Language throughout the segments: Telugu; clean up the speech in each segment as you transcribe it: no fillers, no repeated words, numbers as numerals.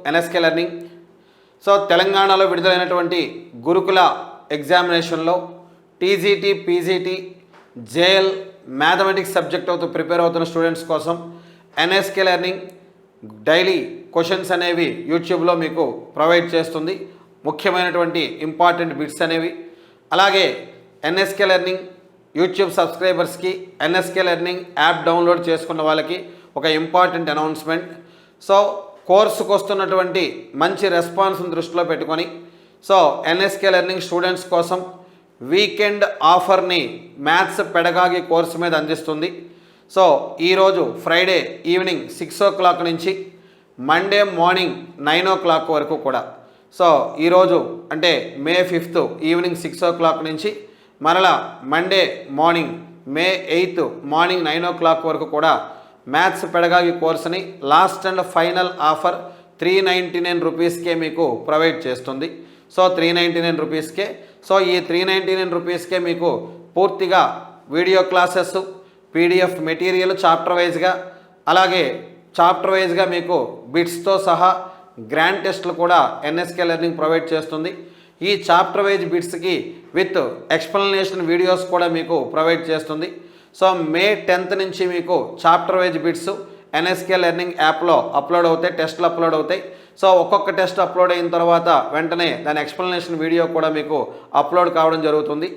NSK learning. సో తెలంగాణలో విడుదలైనటువంటి గురుకుల ఎగ్జామినేషన్లో TGT, PGT, JL mathematics subject prepare అవుతున్న స్టూడెంట్స్ కోసం ఎన్ఎస్కే లెర్నింగ్ డైలీ క్వశ్చన్స్ అనేవి యూట్యూబ్లో మీకు ప్రొవైడ్ చేస్తుంది. ముఖ్యమైనటువంటి ఇంపార్టెంట్ బిట్స్ అనేవి. అలాగే ఎన్ఎస్కే లెర్నింగ్ యూట్యూబ్ సబ్స్క్రైబర్స్కి ఎన్ఎస్కే లెర్నింగ్ యాప్ డౌన్లోడ్ చేసుకున్న వాళ్ళకి ఒక ఇంపార్టెంట్ అనౌన్స్మెంట్. సో కోర్సుకు వస్తున్నటువంటి మంచి రెస్పాన్స్ని దృష్టిలో పెట్టుకొని సో ఎన్ఎస్కే లెర్నింగ్ స్టూడెంట్స్ కోసం వీకెండ్ ఆఫర్ని మ్యాథ్స్ పెడగాగి కోర్సు మీద అందిస్తుంది. సో ఈరోజు ఫ్రైడే ఈవినింగ్ 6 o'clock నుంచి మండే మార్నింగ్ 9 o'clock వరకు కూడా. సో ఈరోజు అంటే మే 5th ఈవినింగ్ 6 o'clock నుంచి మరలా మండే మార్నింగ్ మే 8th మార్నింగ్ 9 o'clock వరకు కూడా మ్యాథ్స్ పెడగాగి కోర్సుని లాస్ట్ అండ్ ఫైనల్ ఆఫర్ 399 రూపీస్కే మీకు ప్రొవైడ్ చేస్తుంది. సో 399 రూపీస్కే. సో ఈ 399 రూపీస్కే మీకు పూర్తిగా video classes, PDF material chapter వైజ్గా, అలాగే చాప్టర్ వైజ్గా మీకు బిట్స్తో సహా గ్రాండ్ టెస్ట్లు కూడా ఎన్ఎస్కే లెర్నింగ్ ప్రొవైడ్ చేస్తుంది. ఈ చాప్టర్ వైజ్ బిట్స్కి విత్ ఎక్స్ప్లెనేషన్ వీడియోస్ కూడా మీకు ప్రొవైడ్ చేస్తుంది. సో మే 10th నుంచి మీకు chapter wise bits NSK learning యాప్లో అప్లోడ్ అవుతాయి, టెస్ట్లు అప్లోడ్ అవుతాయి. సో ఒక్కొక్క టెస్ట్ అప్లోడ్ అయిన తర్వాత వెంటనే దాని ఎక్స్ప్లెనేషన్ వీడియో కూడా మీకు అప్లోడ్ కావడం జరుగుతుంది.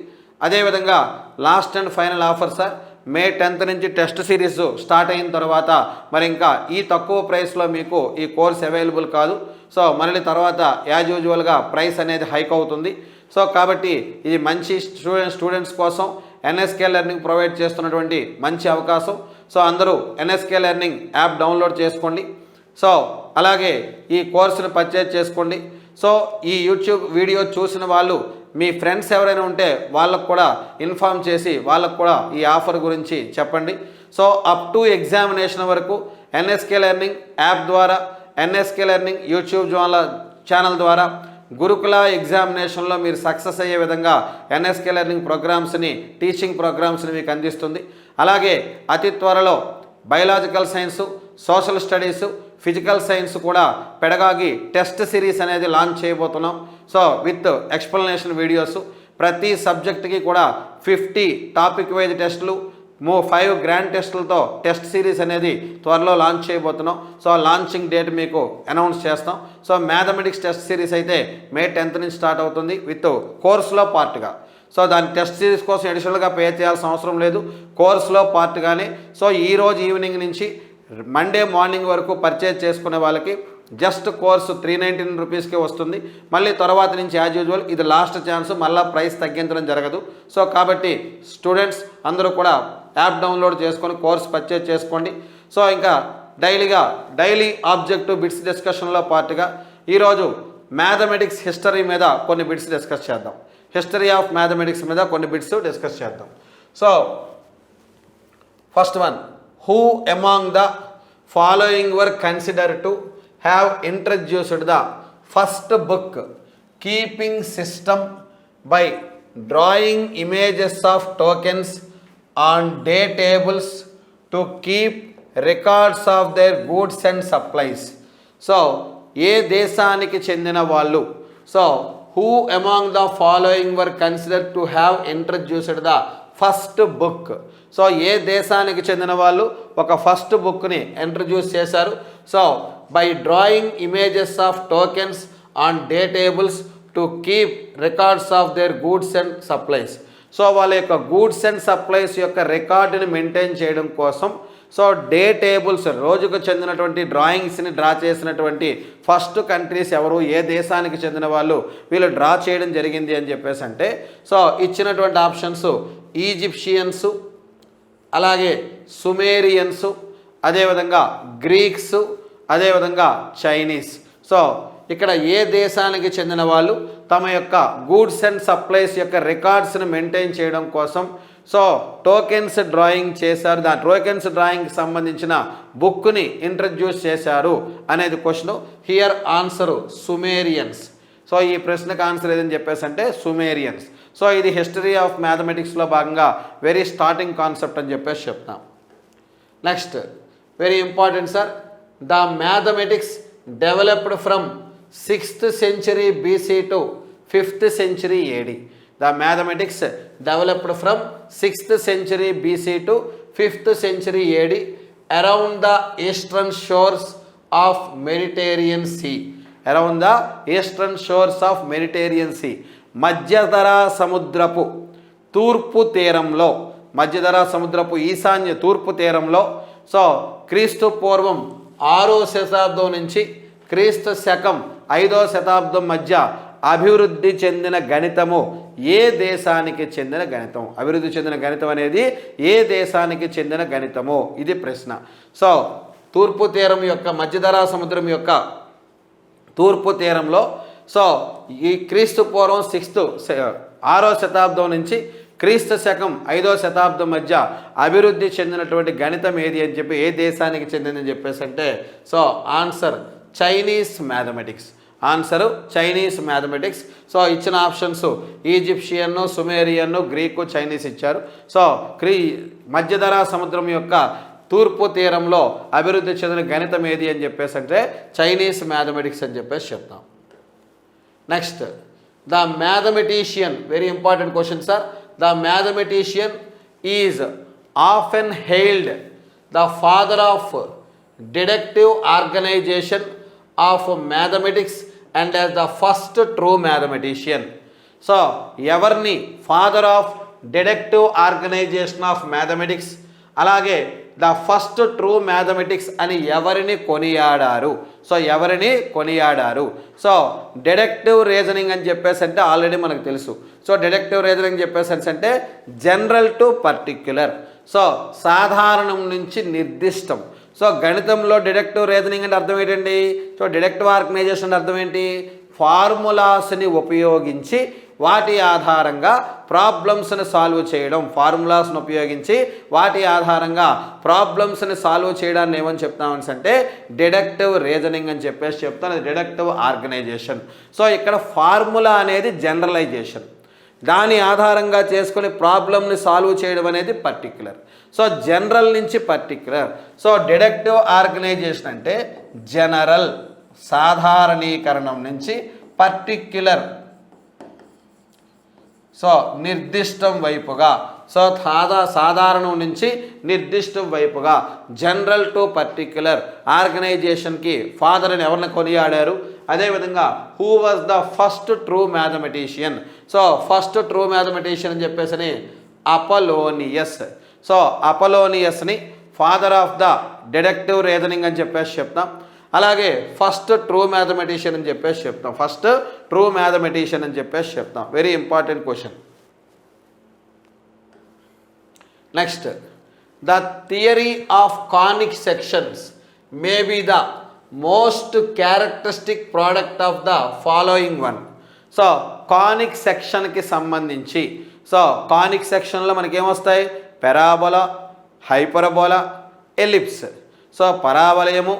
అదేవిధంగా last and final offer sir, May 10th నుంచి టెస్ట్ సిరీస్ స్టార్ట్ అయిన తర్వాత మరి ఇంకా ఈ తక్కువ ప్రైస్లో మీకు ఈ కోర్స్ అవైలబుల్ కాదు. సో మళ్ళీ తర్వాత యాజ్ యూజువల్గా ప్రైస్ అనేది హైక్ అవుతుంది. సో కాబట్టి ఇది మంచి స్టూడెంట్స్ కోసం ఎన్ఎస్కే లెర్నింగ్ ప్రొవైడ్ చేస్తున్నటువంటి మంచి అవకాశం. సో అందరూ ఎన్ఎస్కే లెర్నింగ్ యాప్ డౌన్లోడ్ చేసుకోండి. సో అలాగే ఈ కోర్సును పర్చేజ్ చేసుకోండి. సో ఈ యూట్యూబ్ వీడియో చూసిన వాళ్ళు మీ ఫ్రెండ్స్ ఎవరైనా ఉంటే వాళ్ళకు కూడా ఇన్ఫామ్ చేసి వాళ్ళకు కూడా ఈ ఆఫర్ గురించి చెప్పండి. సో అప్ టు ఎగ్జామినేషన్ వరకు ఎన్ఎస్కే లెర్నింగ్ యాప్ ద్వారా, ఎన్ఎస్కే లెర్నింగ్ యూట్యూబ్ ఛానల్ ద్వారా గురుకుల ఎగ్జామినేషన్లో మీరు సక్సెస్ అయ్యే విధంగా ఎన్ఎస్కే లెర్నింగ్ ప్రోగ్రామ్స్ని, టీచింగ్ ప్రోగ్రామ్స్ని మీకు అందిస్తుంది. అలాగే అతి త్వరలో biological science, social studies, physical science కూడా పెడగాగి టెస్ట్ సిరీస్ అనేది లాంచ్ చేయబోతున్నాం. సో విత్ ఎక్స్ప్లెనేషన్ వీడియోస్, ప్రతి సబ్జెక్ట్కి కూడా 50 టాపిక్ వైజ్ టెస్టులు, 5 గ్రాండ్ టెస్టులతో టెస్ట్ సిరీస్ అనేది త్వరలో లాంచ్ చేయబోతున్నాం. సో లాంచింగ్ డేట్ మీకు అనౌన్స్ చేస్తాం. సో మ్యాథమెటిక్స్ టెస్ట్ సిరీస్ అయితే మే 10th నుంచి స్టార్ట్ అవుతుంది విత్ కోర్సులో పార్ట్గా. సో దాని టెస్ట్ సిరీస్ కోసం అడిషనల్గా పే చేయాల్సిన అవసరం లేదు, కోర్సులో పార్ట్గానే. సో ఈరోజు ఈవినింగ్ నుంచి మండే మార్నింగ్ వరకు పర్చేజ్ చేసుకునే వాళ్ళకి జస్ట్ కోర్సు 399 రూపీస్కే వస్తుంది. మళ్ళీ తర్వాత నుంచి యాజ్ యూజువల్ ఇది లాస్ట్ ఛాన్స్, మళ్ళీ ప్రైస్ తగ్గించడం జరగదు. సో కాబట్టి స్టూడెంట్స్ అందరూ కూడా యాప్ డౌన్లోడ్ చేసుకొని కోర్స్ పర్చేజ్ చేసుకోండి. సో ఇంకా డైలీ ఆబ్జెక్టివ్ బిట్స్ డిస్కషన్లో పార్ట్గా ఈరోజు మ్యాథమెటిక్స్ హిస్టరీ మీద కొన్ని బిట్స్ డిస్కస్ చేద్దాం. హిస్టరీ ఆఫ్ మ్యాథమెటిక్స్ మీద కొన్ని బిట్స్ డిస్కస్ చేద్దాం. So first one, who among the following were considered to have introduced the first book keeping system by drawing images of tokens on day tables to keep records of their goods and supplies? So ఏ దేశానికి చెందిన వాళ్ళు? So who among the following were considered to have introduced the first book? So ఏ దేశానికి చెందిన వాళ్ళు ఒక ఫస్ట్ బుక్ని ఇంట్రడ్యూస్ చేశారు? So by drawing images of tokens on the tables to keep records of their goods and supplies. So వాళ్ళ యొక్క గూడ్స్ అండ్ సప్లైస్ యొక్క రికార్డుని మెయింటైన్ చేయడం కోసం సో డే టేబుల్స్, రోజుకు చెందినటువంటి డ్రాయింగ్స్ని డ్రా చేసినటువంటి ఫస్ట్ కంట్రీస్ ఎవరు, ఏ దేశానికి చెందిన వాళ్ళు వీళ్ళు డ్రా చేయడం జరిగింది అని చెప్పేసి అంటే సో ఇచ్చినటువంటి ఆప్షన్స్ ఈజిప్షియన్స్, అలాగే సుమేరియన్స్, అదేవిధంగా గ్రీక్స్, అదేవిధంగా చైనీస్. సో ఇక్కడ ఏ దేశానికి చెందిన వాళ్ళు తమ యొక్క గూడ్స్ అండ్ సప్లైస్ యొక్క రికార్డ్స్ని మెయింటైన్ చేయడం కోసం సో టోకెన్స్ డ్రాయింగ్ చేశారు, దాని టోకెన్స్ డ్రాయింగ్కి సంబంధించిన బుక్ని ఇంట్రడ్యూస్ చేశారు అనేది question. Here answer Sumerians. So ఈ ప్రశ్నకు ఆన్సర్ ఏదని చెప్పేసి అంటే సుమేరియన్స్. సో ఇది హిస్టరీ ఆఫ్ మ్యాథమెటిక్స్లో భాగంగా వెరీ స్టార్టింగ్ కాన్సెప్ట్ అని చెప్పేసి చెప్తాం. Next very important sir, the mathematics developed from 6th century BC to 5th century AD. The mathematics developed from 6th century BC to 5th century AD around the eastern shores of Mediterranean Sea. Around the eastern shores of Mediterranean Sea. మధ్యధరా సముద్రపు తూర్పు తీరంలో, మధ్యధరా సముద్రపు ఈశాన్య తూర్పు తీరంలో సో క్రీస్తు పూర్వం 6వ శతాబ్దం నుంచి క్రీస్తు శకం 5వ శతాబ్దం మధ్య అభివృద్ధి చెందిన గణితము ఏ దేశానికి చెందిన గణితం? అభివృద్ధి చెందిన గణితం అనేది ఏ దేశానికి చెందిన గణితము? ఇది ప్రశ్న. సో తూర్పు తీరం యొక్క మధ్యధరా సముద్రం యొక్క తూర్పు తీరంలో సో ఈ క్రీస్తు పూర్వం 6వ శతాబ్దం నుంచి క్రీస్తు శకం 5వ శతాబ్దం మధ్య అభివృద్ధి చెందినటువంటి గణితం ఏది అని చెప్పి ఏ దేశానికి చెందిందని చెప్పేసి అంటే so answer Chinese mathematics. Answer Chinese mathematics. So ఇచ్చిన options Egyptian, Sumerian, Greek, Chinese ఇచ్చారు. సో మధ్యధరా సముద్రం యొక్క తూర్పు తీరంలో అభివృద్ధి చెందిన గణితం ఏది అని చెప్పేసి అంటే చైనీస్ మ్యాథమెటిక్స్ అని చెప్పేసి చెప్తాం. Next the mathematician, very important question sir. The mathematician is often hailed the father of deductive organisation of mathematics and as the first true mathematician. So ఎవరిని father of deductive organisation of mathematics అలాగే ద ఫస్ట్ ట్రూ మ్యాథమెటిక్స్ అని ఎవరిని కొనియాడారు? సో ఎవరిని కొనియాడారు? సో డిడక్టివ్ రీజనింగ్ అని చెప్పేసి అంటే ఆల్రెడీ మనకు తెలుసు. సో డిడక్టివ్ రీజనింగ్ చెప్పేసి అంటే జనరల్ టు పర్టిక్యులర్, సో సాధారణం నుంచి నిర్దిష్టం. సో గణితంలో డిడక్టివ్ రీజనింగ్ అంటే అర్థం ఏంటండి? సో డిడక్టివ్ ఆర్గనైజేషన్ అంటే అర్థం ఏంటి? ఫార్ములాస్ని ఉపయోగించి వాటి ఆధారంగా ప్రాబ్లమ్స్ని సాల్వ్ చేయడం. ఫార్ములాస్ని ఉపయోగించి వాటి ఆధారంగా ప్రాబ్లమ్స్ని సాల్వ్ చేయడాన్ని ఏమని చెప్తామని అంటే డిడక్టివ్ రీజనింగ్ అని చెప్పేసి చెప్తాను. అది డిడక్టివ్ ఆర్గనైజేషన్. సో ఇక్కడ ఫార్ములా అనేది జనరలైజేషన్, దాని ఆధారంగా చేసుకుని ప్రాబ్లమ్ని సాల్వ్ చేయడం అనేది పర్టిక్యులర్. సో జనరల్ నుంచి పర్టిక్యులర్. సో డిడక్టివ్ ఆర్గనైజేషన్ అంటే జనరల్ సాధారణీకరణం నుంచి పర్టిక్యులర్ సో నిర్దిష్టం వైపుగా. సో సాధారణం నుంచి నిర్దిష్టం వైపుగా జనరల్ టు పర్టిక్యులర్ ఆర్గనైజేషన్కి ఫాదర్ అని ఎవరిని కొనియాడారు? అదేవిధంగా who was the first true mathematician? So first true mathematician అని చెప్పేసి అపోలోనియస్. సో అపోలోనియస్ని father of the deductive reasoning అని చెప్పేసి చెప్తాం. అలాగే ఫస్ట్ ట్రూ మ్యాథమెటిషియన్ అని చెప్పేసి చెప్తాం. ఫస్ట్ ట్రూ మ్యాథమెటిషియన్ అని చెప్పేసి చెప్తాం. Very important question. Next the theory of conic sections may be the most characteristic product of the following one. So conic సెక్షన్కి సంబంధించి సో కానిక్ సెక్షన్లో మనకేమొస్తాయి? Parabola, hyperbola, ellipse. సో పరావలయము,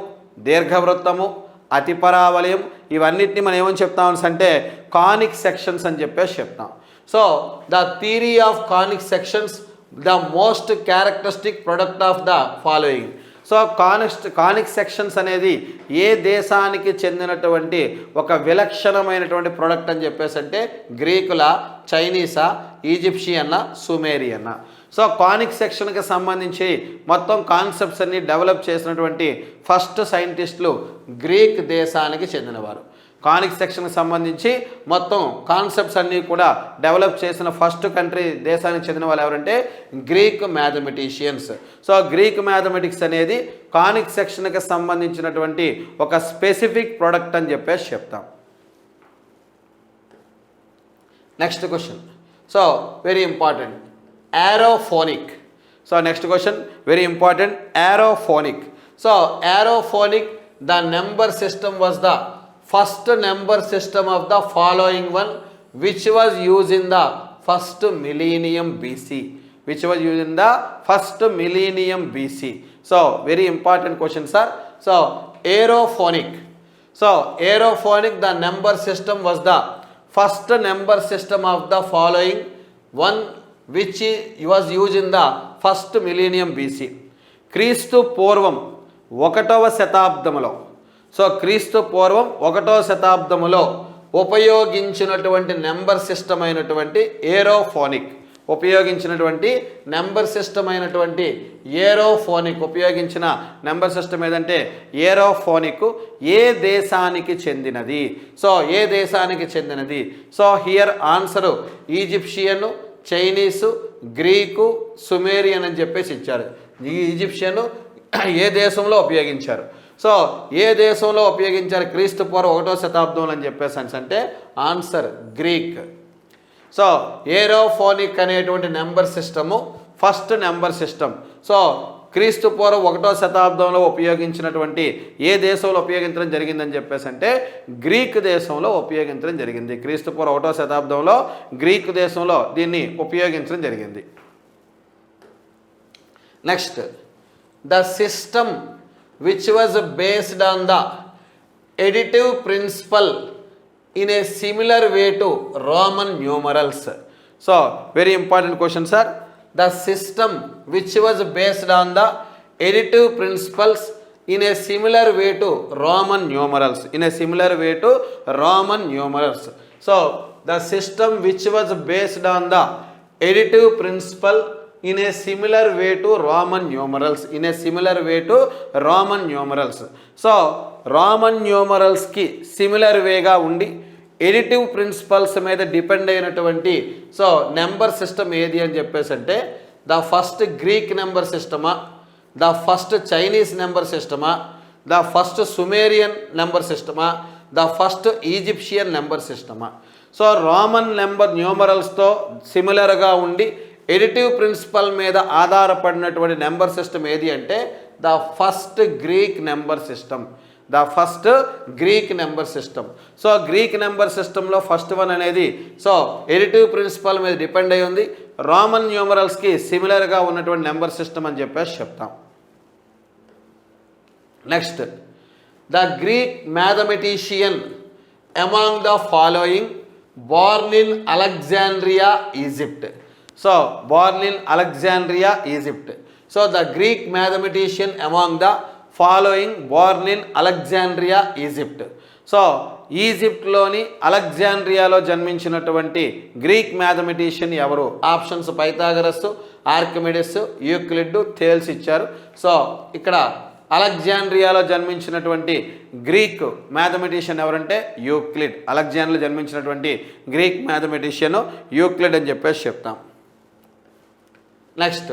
దీర్ఘవృత్తము, అతిపరావలయం, ఇవన్నిటిని మనం ఏమని చెప్తామని అంటే కానిక్ సెక్షన్స్ అని చెప్పేసి చెప్తాం. So the theory of conic sections the most characteristic product of the following. So conic sections అనేది ఏ దేశానికి చెందినటువంటి ఒక విలక్షణమైనటువంటి ప్రొడక్ట్ అని చెప్పేసి అంటే గ్రీకులా, చైనీసా, ఈజిప్షియన్నా, సుమేరియన్నా. సో కానిక్ సెక్షన్కి సంబంధించి మొత్తం కాన్సెప్ట్స్ అన్ని డెవలప్ చేసినటువంటి ఫస్ట్ సైంటిస్టులు గ్రీక్ దేశానికి చెందినవారు. కానిక్ సెక్షన్కి సంబంధించి మొత్తం కాన్సెప్ట్స్ అన్నీ కూడా డెవలప్ చేసిన ఫస్ట్ కంట్రీ దేశానికి చెందిన వాళ్ళు ఎవరంటే Greek mathematicians. So Greek mathematics అనేది కానిక్ సెక్షన్కి సంబంధించినటువంటి ఒక స్పెసిఫిక్ ప్రోడక్ట్ అని చెప్పేసి చెప్తాం. Next question. So very important, aerophonic. So next question, very important, aerophonic. So aerophonic, the number system was the first number system of the following one which was used in the first millennium BC. Which was used in the first millennium BC. So very important question sir. So aerophonic. So aerophonic, the number system was the first number system of the following one which was used in the first millennium BC. క్రీస్తు పూర్వం 1వ శతాబ్దంలో సో క్రీస్తు పూర్వం 1వ శతాబ్దములో ఉపయోగించినటువంటి నెంబర్ సిస్టమ్ అయినటువంటి ఏరోఫోనిక్ ఉపయోగించిన నెంబర్ సిస్టమ్ ఏదంటే ఏరోఫోనిక్ ఏ దేశానికి చెందినది? సో ఏ దేశానికి చెందినది? So here answer Egyptian, Chinese, Greek, Sumerian అని చెప్పేసి ఇచ్చారు. ఈ ఈజిప్షియన్ ఏ దేశంలో ఉపయోగించారు? సో ఏ దేశంలో ఉపయోగించారు క్రీస్తు పూర్వం 1వ శతాబ్దంలో అని చెప్పేసి అంటే ఆన్సర్ గ్రీక్. సో ఏరోఫోనిక్ అనేటువంటి number system first number system. So క్రీస్తు పూర్వం 1వ శతాబ్దంలో ఉపయోగించినటువంటి ఏ దేశంలో ఉపయోగించడం జరిగిందని చెప్పేసి అంటే గ్రీక్ దేశంలో ఉపయోగించడం జరిగింది. క్రీస్తు పూర్వం 1వ శతాబ్దంలో గ్రీక్ దేశంలో దీన్ని ఉపయోగించడం జరిగింది. Next, the system which was based on the additive principle in a similar way to Roman numerals. So very important question, sir. The system which was based on the additive principles in a similar way to Roman numerals. So the system which was based on the additive principle in a similar way to Roman numerals. So Roman న్యూమరల్స్కి సిమిలర్ వేగా ఉండి ఎడిటివ్ ప్రిన్సిపల్స్ మీద డిపెండ్ అయినటువంటి సో నెంబర్ సిస్టమ్ ఏది అని చెప్పేసి అంటే ద ఫస్ట్ గ్రీక్ నెంబర్ సిస్టమా, ద ఫస్ట్ చైనీస్ నెంబర్ సిస్టమా, ద ఫస్ట్ సుమేరియన్ నెంబర్ సిస్టమా, ద ఫస్ట్ ఈజిప్షియన్ నెంబర్ సిస్టమా. సో రామన్ న్యూమరల్స్తో సిమిలర్గా ఉండి ఎడిటివ్ ప్రిన్సిపల్ మీద ఆధారపడినటువంటి నెంబర్ సిస్టమ్ ఏది అంటే the first Greek number system. So Greek number సిస్టంలో ఫస్ట్ వన్ అనేది సో ఎడిటివ్ ప్రిన్సిపల్ మీద డిపెండ్ అయి ఉంది. రామన్ న్యూమరల్స్కి సిమిలర్గా ఉన్నటువంటి నెంబర్ సిస్టమ్ అని చెప్పేసి చెప్తాం. Next, the Greek mathematician among the following born in Alexandria, Egypt. So born in Alexandria, Egypt. So the Greek mathematician among the following born in Alexandria, Egypt. So ఈజిప్ట్లోని అలెగ్జాండ్రియాలో జన్మించినటువంటి గ్రీక్ మ్యాథమెటిషియన్ ఎవరు? Options Pythagoras, Archimedes, Euclid, Thales ఇచ్చారు. సో ఇక్కడ అలెగ్జాండ్రియాలో జన్మించినటువంటి గ్రీక్ మ్యాథమెటిషియన్ ఎవరంటే యూక్లిడ్. అలెగ్జాండ్రియాలో జన్మించినటువంటి గ్రీక్ మ్యాథమెటిషియన్ యూక్లిడ్ అని చెప్పేసి చెప్తాం. Next,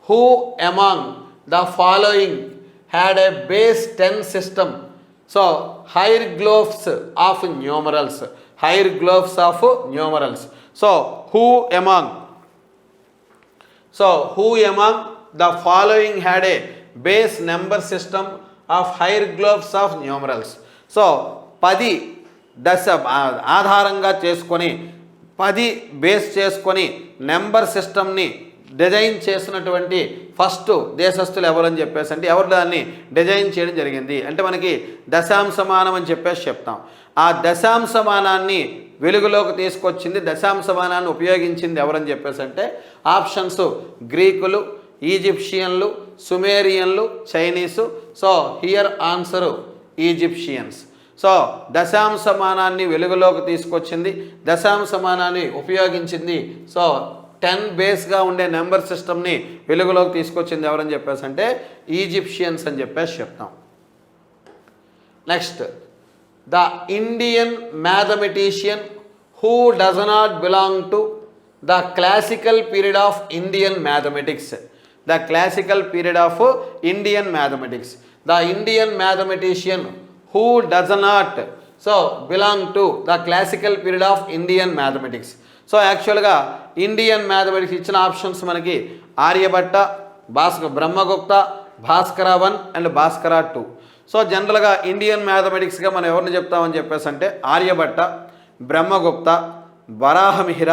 who among the following had a base 10 system? So hieroglyphs of numerals. So who among the following had a base number system of hieroglyphs of numerals. So 10 దశ ఆధారంగా చేసుకొని 10 బేస్ చేసుకొని నెంబర్ సిస్టమ్ని డిజైన్ చేసినటువంటి ఫస్ట్ దేశస్తులు ఎవరని చెప్పేసి అంటే ఎవరు దాన్ని డిజైన్ చేయడం జరిగింది అంటే మనకి దశాంశమానం అని చెప్పేసి చెప్తాం. ఆ దశాంశమానాన్ని వెలుగులోకి తీసుకొచ్చింది, దశాంశమానాన్ని ఉపయోగించింది ఎవరని చెప్పేసి అంటే ఆప్షన్స్ గ్రీకులు, ఈజిప్షియన్లు, సుమేరియన్లు, Chinese. So here answer Egyptians. So దశాంశమానాన్ని వెలుగులోకి తీసుకొచ్చింది, దశాంశమానాన్ని ఉపయోగించింది. సో 10 బేస్గా ఉండే నెంబర్ సిస్టమ్ని వెలుగులోకి తీసుకొచ్చింది ఎవరని చెప్పేసి అంటే ఈజిప్షియన్స్ అని చెప్పేసి చెప్తాం. Next, the Indian mathematician who does not belong to the classical period of Indian mathematics. The classical period of Indian mathematics. The Indian mathematician who does not belong to the classical period of Indian mathematics. So యాక్చువల్గా ఇండియన్ మ్యాథమెటిక్స్ ఇచ్చిన ఆప్షన్స్ మనకి ఆర్యభట్ట, బ్రహ్మగుప్త, భాస్కర 1 అండ్ భాస్కర 2. సో జనరల్గా ఇండియన్ మ్యాథమెటిక్స్గా మనం ఎవరిని చెప్తామని చెప్పేసి అంటే ఆర్యభట్ట, బ్రహ్మగుప్త, వరాహమిహిర,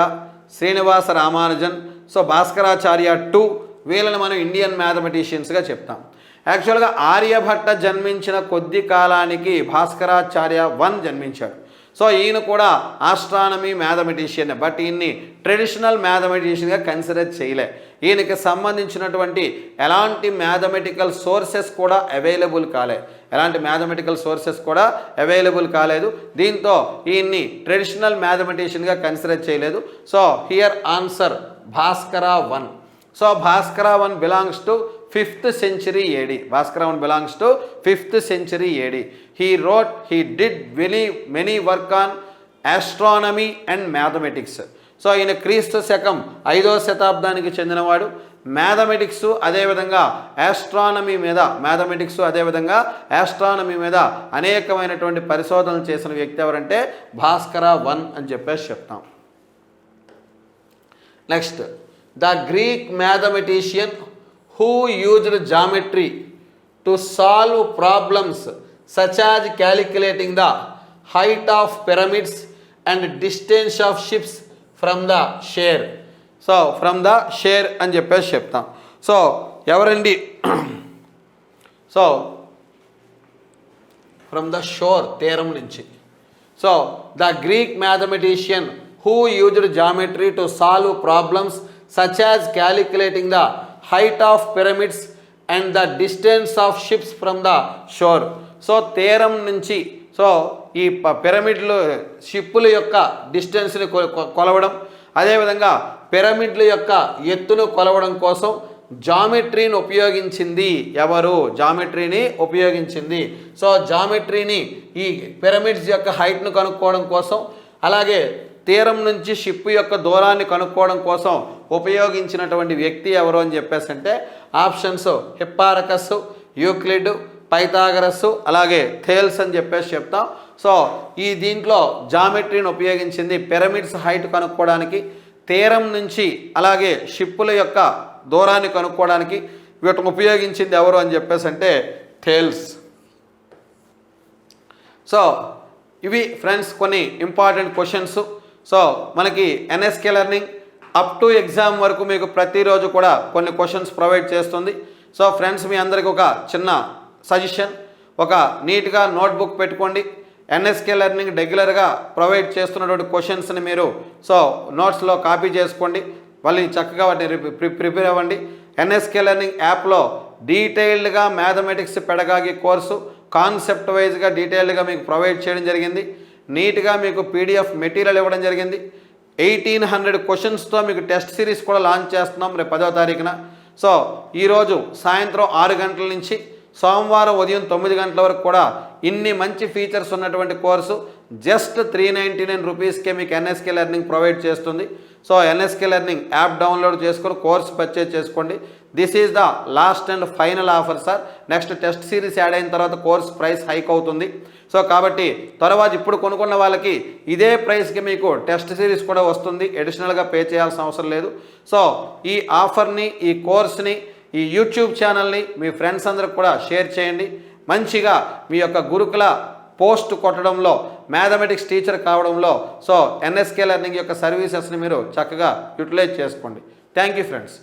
శ్రీనివాస రామానుజన్, సో భాస్కరాచార్య 2 వీళ్ళని మనం ఇండియన్ మ్యాథమెటిషియన్స్గా చెప్తాం. యాక్చువల్గా ఆర్యభట్ట జన్మించిన కొద్ది కాలానికి భాస్కరాచార్య 1 జన్మించాడు. సో ఈయన కూడా ఆస్ట్రానమీ మ్యాథమెటిషియన్, బట్ ఈయన్ని ట్రెడిషనల్ మ్యాథమెటిషియన్గా కన్సిడర్ చేయలే. ఈయనకి సంబంధించినటువంటి ఎలాంటి మ్యాథమెటికల్ సోర్సెస్ కూడా అవైలబుల్ కాలేదు. దీంతో ఈయన్ని ట్రెడిషనల్ మ్యాథమెటిషియన్గా కన్సిడర్ చేయలేదు. So here answer Bhaskara 1. So Bhaskara 1 belongs to 5th century AD. Bhaskara 1 belongs to 5th century AD. He did many work on astronomy and mathematics. So ఈయన క్రీస్తు శకం 5వ శతాబ్దానికి చెందినవాడు. మ్యాథమెటిక్స్ అదేవిధంగా ఆస్ట్రానమీ మీద అనేకమైనటువంటి పరిశోధనలు చేసిన వ్యక్తి ఎవరంటే భాస్కర 1 అని చెప్పేసి చెప్తాం. Next, the Greek mathematician who used geometry to solve problems such as calculating the height of pyramids and distance of ships from the shore. So from the shore అని చెప్పేసి చెప్తాం. సో ఎవరండి? సో from the shore, తీరం నుంచి. So the Greek mathematician who used geometry to solve problems such as calculating the height of pyramids and the distance of ships from the shore. So తీరం నుంచి సో ఈ పిరమిడ్లు షిప్పుల యొక్క డిస్టెన్స్ని కొలవడం, అదేవిధంగా పిరమిడ్ల యొక్క ఎత్తును కొలవడం కోసం జామెట్రీని ఉపయోగించింది ఎవరు? సో జామెట్రీని ఈ పిరమిడ్స్ యొక్క హైట్ను కనుక్కోవడం కోసం, అలాగే తీరం నుంచి షిప్ యొక్క దూరాన్ని కనుక్కోవడం కోసం ఉపయోగించినటువంటి వ్యక్తి ఎవరు అని చెప్పేసి అంటే ఆప్షన్స్ హిప్పారకస్, యూక్లిడ్, పైథాగరస్, అలాగే థేల్స్ అని చెప్పేసి చెప్తాం. సో ఈ దీంట్లో జామెట్రీని ఉపయోగించింది పిరమిడ్స్ హైట్ కనుక్కోవడానికి, తీరం నుంచి అలాగే షిప్పుల యొక్క దూరాన్ని కనుక్కోవడానికి వీటిని ఉపయోగించింది ఎవరు అని చెప్పేసి అంటే థేల్స్. సో ఇవి ఫ్రెండ్స్ కొన్ని ఇంపార్టెంట్ క్వశ్చన్స్. సో మనకి NSK learning up to exam వరకు మీకు ప్రతిరోజు కూడా కొన్ని క్వశ్చన్స్ ప్రొవైడ్ చేస్తుంది. సో ఫ్రెండ్స్, మీ అందరికీ ఒక చిన్న సజెషన్, ఒక నీట్గా నోట్బుక్ పెట్టుకోండి. ఎన్ఎస్కే లెర్నింగ్ రెగ్యులర్గా ప్రొవైడ్ చేస్తున్నటువంటి క్వశ్చన్స్ని మీరు సో నోట్స్లో కాపీ చేసుకోండి, మళ్ళీ చక్కగా వాటిని ప్రిపేర్ అవ్వండి. ఎన్ఎస్కే లెర్నింగ్ యాప్లో డీటెయిల్డ్గా మ్యాథమెటిక్స్ పెడగాగి కోర్సు కాన్సెప్ట్ వైజ్గా డీటెయిల్డ్గా మీకు ప్రొవైడ్ చేయడం జరిగింది. నీట్గా మీకు పీడిఎఫ్ మెటీరియల్ ఇవ్వడం జరిగింది. 1800 క్వశ్చన్స్తో మీకు టెస్ట్ సిరీస్ కూడా లాంచ్ చేస్తున్నాం రేపు 10వ తారీఖున. సో ఈరోజు సాయంత్రం 6 గంటల నుంచి సోమవారం ఉదయం 9 గంటల వరకు కూడా ఇన్ని మంచి ఫీచర్స్ ఉన్నటువంటి కోర్సు జస్ట్ 399 రూపీస్కే మీకు ఎన్ఎస్కే లెర్నింగ్ ప్రొవైడ్ చేస్తుంది. So NSK learning app download చేసుకొని కోర్స్ పర్చేజ్ చేసుకోండి. This is the last and final offer sir. Next test series add అయిన తర్వాత కోర్స్ ప్రైస్ హైక్ అవుతుంది. సో కాబట్టి తర్వాత ఇప్పుడు కొనుక్కున్న వాళ్ళకి ఇదే ప్రైస్కి మీకు టెస్ట్ సిరీస్ కూడా వస్తుంది, అడిషనల్గా పే చేయాల్సిన అవసరం లేదు. సో ఈ ఆఫర్ని, ఈ కోర్స్ని, ఈ యూట్యూబ్ ఛానల్ని మీ ఫ్రెండ్స్ అందరికి కూడా షేర్ చేయండి. మంచిగా మీ యొక్క గురుకుల పోస్ట్ కొట్టడంలో, మ్యాథమెటిక్స్ టీచర్ కావడంలో సో ఎన్ఎస్కే లెర్నింగ్ యొక్క సర్వీసెస్ని మీరు చక్కగా యూటిలైజ్ చేసుకోండి. Thank you friends.